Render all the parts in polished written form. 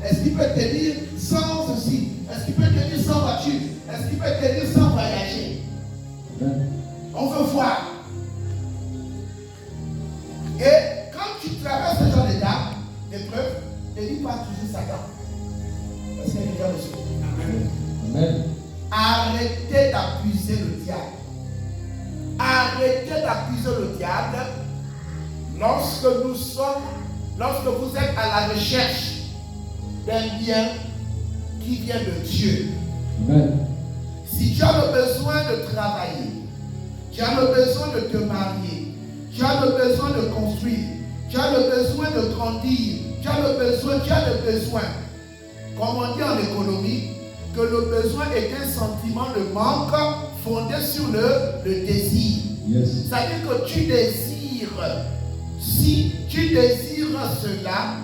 Est-ce qu'il peut tenir sans ceci? Est-ce qu'il peut tenir sans voiture? Est-ce qu'il peut tenir sans voyager? On veut voir. Et quand tu traverses ce genre d'épreuve, ne dis pas toujours Satan. Parce qu'il y a déjà reçu. Amen. Arrêtez d'accuser le diable. Arrêtez d'accuser le diable lorsque vous êtes à la recherche d'un bien qui vient de Dieu. Amen. Si tu as le besoin de travailler, tu as le besoin de te marier, tu as le besoin de construire, tu as le besoin de grandir, tu as le besoin, comme on dit en économie, que le besoin est un sentiment de manque fondé sur le désir. Yes. C'est-à-dire que tu désires. Si tu désires cela,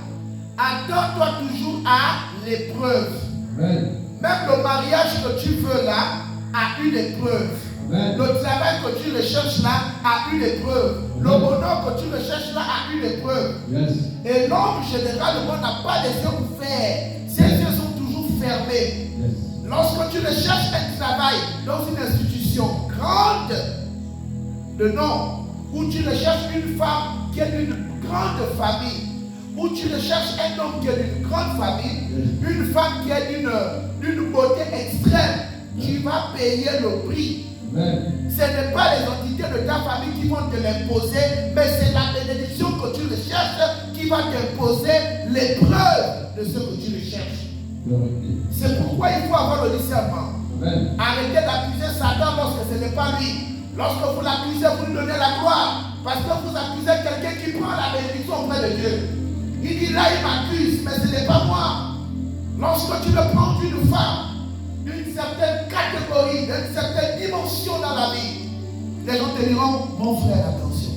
attends-toi toujours à l'épreuve. Amen. Même le mariage que tu veux là a une épreuve. Amen. Le travail que tu recherches là a une épreuve. Amen. Le bonheur que tu recherches là a une épreuve. Yes. Et l'homme généralement n'a pas les yeux ouverts. Ses yeux sont toujours fermés. Yes. Lorsque tu recherches un travail dans une institution grande de nom, où tu recherches une femme qui est d'une grande famille, où tu recherches un homme qui est d'une grande famille, une femme qui est d'une beauté extrême, tu vas payer le prix. Amen. Ce n'est pas les entités de ta famille qui vont te l'imposer, mais c'est la bénédiction que tu recherches qui va t'imposer l'épreuve de ce que tu recherches. C'est pourquoi il faut avoir le discernement. Amen. Arrêtez d'accuser Satan lorsque ce n'est pas lui. Lorsque vous l'accusez, vous lui donnez la gloire. Parce que vous accusez quelqu'un qui prend la bénédiction auprès de Dieu. Il dit là, il m'accuse, mais ce n'est pas moi. Lorsque tu le prends d'une femme, d'une certaine catégorie, d'une certaine dimension dans la vie, les gens te diront, mon frère, attention.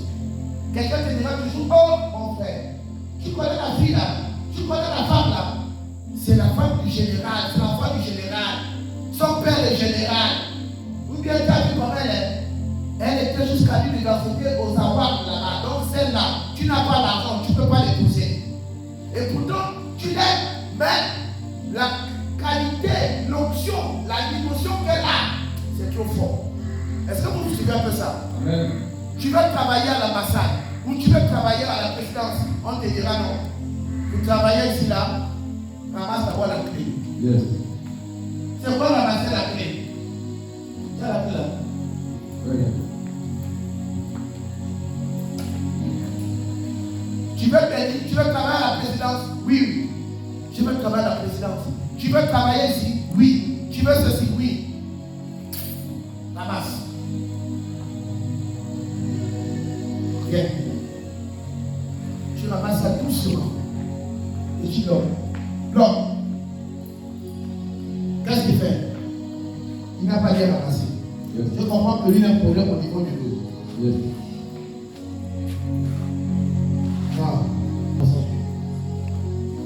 Quelqu'un te dira toujours, oh, mon frère, tu connais la fille là, tu connais la femme là. C'est la femme du général, c'est la femme du général. Son père est général. Ou bien tu as vu comment elle est? Elle était jusqu'à l'université aux Awards là-bas. Donc celle-là, tu n'as pas l'argent, tu ne peux pas l'épouser. Et pourtant, tu l'aimes. Mais la qualité, l'option, la dimension qu'elle a, c'est trop fort. Est-ce que vous suivez un peu ça? Amen. Tu veux travailler à l'ambassade ou tu veux travailler à la présidence, on te dira non. Vous travaillez ici là, ramasse d'abord la clé. Yes. C'est quoi ramasser la clé? Tu as la clé là. Regarde. Tu veux travailler à la présidence? Oui. Tu veux travailler à la présidence? Tu veux travailler ici? Oui. Tu veux ceci? Oui. Ramasse. Ok. Tu ramasses ça doucement. Et tu dors. L'homme. Qu'est-ce qu'il fait? Il n'a pas bien ramassé. Yes. Je comprends que lui a un problème au niveau du dos. Yes.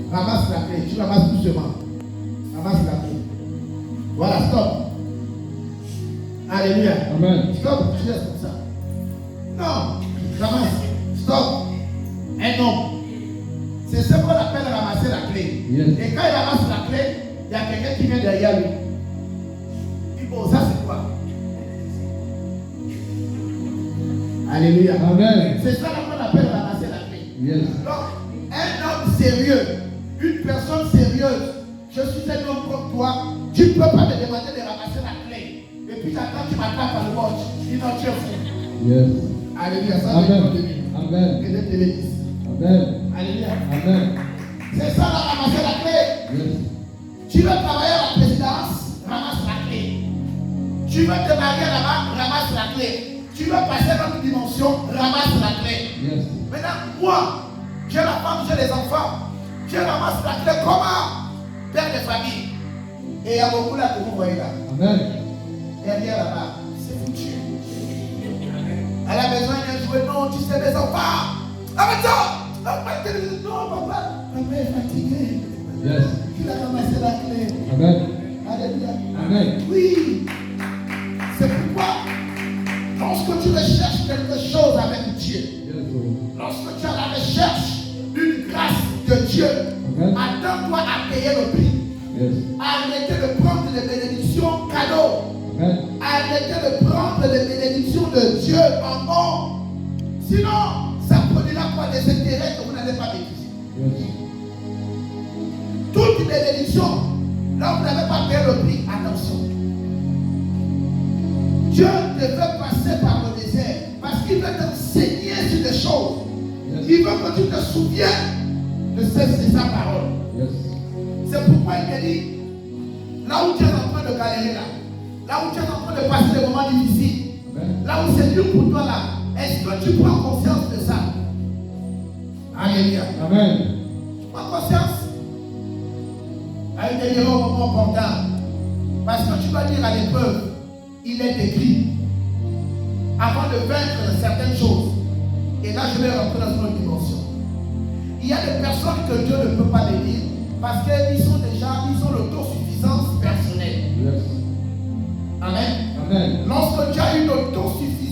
Ramasse la clé, tu ramasses doucement. Ramasse la clé. Voilà, stop. Alléluia. Amen. Stop, tu laisses comme ça. Non, ramasse. Stop. Un homme. C'est ce qu'on appelle ramasser la clé. Yes. Et quand il ramasse la clé, il y a quelqu'un qui vient derrière lui. Il dit, bon, ça c'est quoi? Alléluia. Amen. C'est ça qu'on appelle ramasser la clé. Yes. Donc, un homme sérieux, une personne sérieuse, je suis un homme comme toi, tu ne peux pas me demander de ramasser la clé. Et puis j'attends, tu m'attrapes à le watch. Sinon tu es fou. Yes. Alléluia. Ça, Amen. Amen. Que Dieu te bénisse. Amen. Alléluia. Amen. C'est ça, la ramasser la clé. Yes. Tu veux travailler à la présidence, ramasse la clé. Tu veux te marier là-bas, ramasse la clé. Tu veux passer dans une dimension, ramasse la clé. Yes. Maintenant, moi, j'ai la femme, j'ai les enfants. Je ramasse la clé comment? Père de famille. Et il y a beaucoup là que vous voyez là. Amen. Derrière là-bas, c'est foutu. Elle a besoin d'un jouet. Non, tu sais, mes enfants. Ah, mais non, papa. Papa est fatigué. Yes. Il a ramassé la clé. Amen. Alléluia. Amen. Oui. C'est pourquoi, lorsque tu recherches quelque chose avec Dieu, lorsque tu as la recherche d'une grâce de Dieu, attends-toi à payer le prix. Yes. Arrêtez de prendre les bénédictions cadeaux. Amen. Arrêtez de prendre les bénédictions de Dieu en or. Sinon, ça produira pas des intérêts que vous n'allez pas bénéficier. Yes. Toutes les bénédictions, là où vous n'avez pas payé le prix, attention. Dieu te fait passer par le désert parce qu'il veut t'enseigner sur des choses. Yes. Il veut que tu te souviennes de sa parole. Yes. C'est pourquoi il te dit, là où tu es en train de galérer là où tu es en train de passer des moments difficiles, Amen. là où c'est dur pour toi là, est-ce que tu prends conscience de ça? Alléluia. Amen. Tu prends conscience? Il te dira au moment opportun. Parce que tu vas dire à l'épreuve, il est écrit, avant de vaincre certaines choses. Et là, je vais rentrer dans une autre dimension. Il y a des personnes que Dieu ne peut pas bénir parce qu'ils ont l'autosuffisance personnelle. Yes. Amen. Amen. Lorsque tu as une autosuffisance